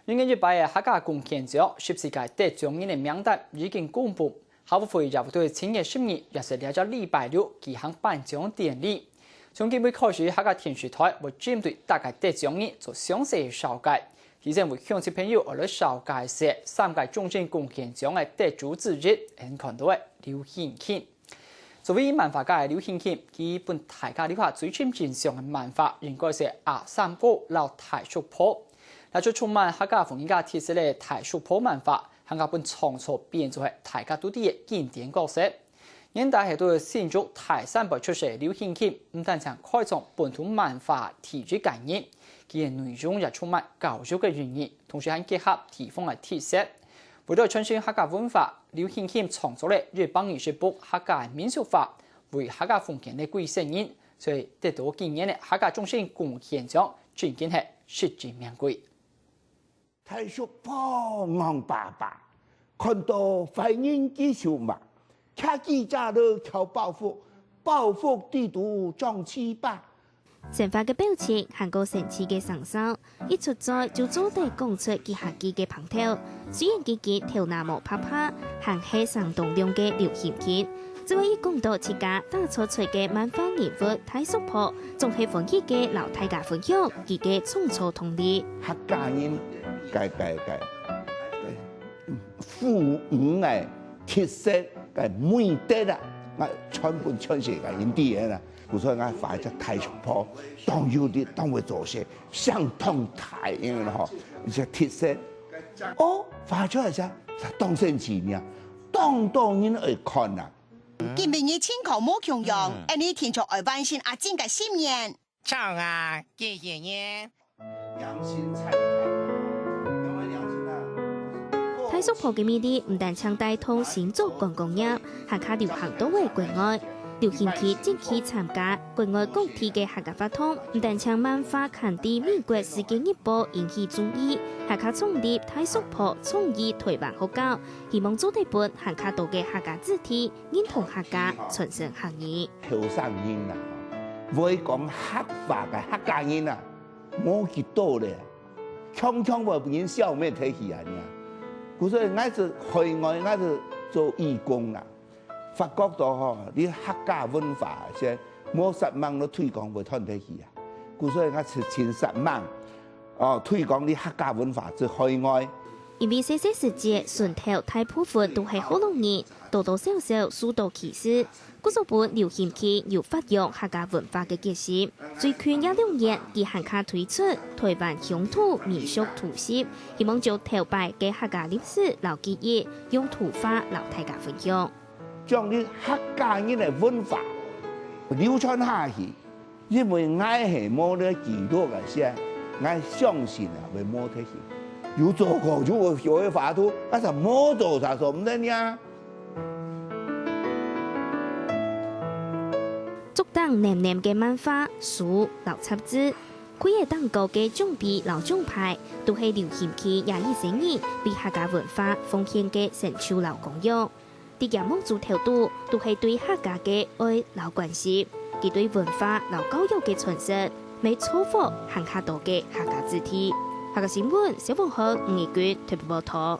今年100嘅客家贡献奖10世界得奖人嘅名单已经公布，校务会也对今年10月也是了礼拜六举行颁奖典礼。从今日开始，客家电视台会针对大家得奖人做详细紹介，而且會向小朋友嚟紹介些3屆終身貢獻獎嘅得主之一，很看到嘅劉顯慶。作為漫畫家嘅劉顯慶，基本大家了解最親近上嘅漫畫應該是阿三哥老太叔婆。那就充滿客家風格特色嘅太叔婆漫畫，客家本創作變做係大家都啲嘅經典角色。現代係對新竹大三輩出世嘅劉顯慶，唔單止開創本土漫畫題材概念，佢嘅內容也充滿教育嘅寓意，同時還結合地方嘅特色。為咗傳承客家文化，劉顯慶創作了日本20部客家民俗畫，為客家奉獻嘅貴聲音，所以得到今年嘅客家終身貢獻獎，真經係實至名歸。太叔婆昂爸爸，看到懷孕之手嘛，卡記者都求報復地圖壯氣吧。成發嘅表情，韓國神奇嘅神獸，一出在就早地講出佢客家嘅旁頭。雖然佢頭那無拍拍，行起上動量嘅劉顯慶，只為一講到自家打錯出嘅漫畫人物太叔婆，仲係歡喜嘅老大家分享佢嘅創作動力。客家人嘅富五嘅特色嘅美德啦，我全世界人啲嘢啦。所以我發覺太叔婆當有啲當會做些相當大樣咯，而且特色哦發出嚟啫，當成字呢，當人去看啊。今明日天空冇強陽，你天作愛萬姓阿晶嘅新年。唱啊，謝謝你。太叔婆嘅魅力唔但唱帶通新竹觀光業，客家流行到位國外。劉顯慶即期參加國外各地嘅客家活動，唔但將漫畫刊登美國《世界日報》引起注意，客家創立太叔婆創意推廣學校，希望做啲本客家島嘅客家字體，認同客家傳承行業。後生人啊，會講客話嘅客家人啊，冇幾多咧，常會俾人笑咩睇起啊呢？所以我就去外，我就做義工啦。發覺到嗬，啲客家文化先冇10萬都推廣會吞得起啊！所以我前10萬推廣啲客家文化至海外。因為細細時節，順頭大部分都係好容易，多多少少受到歧視。故作本劉顯慶要發揚客家文化嘅決心，最近2年，佢客家推出台灣鄉土民俗圖示，希望將頭擺嘅客家歷史留記憶，用圖畫留大家分享。將啲客家人嘅文化流傳下去，因為我係冇得記錄嘅先，我相信啊會冇得去。有做過就會學畫圖，但係冇做啥做唔得呀。竹檔黏黏嘅漫畫書、老冊子，佢嘅蛋糕嘅獎品、老獎牌，都係劉顯慶21世紀為客家文化奉獻嘅成就老功用。啲人望住條度，都係對客家嘅愛老關係，佢對文化老教育嘅傳承，未錯過行客多嘅客家字體。客家新聞小鳳鶴吳義娟特別報道。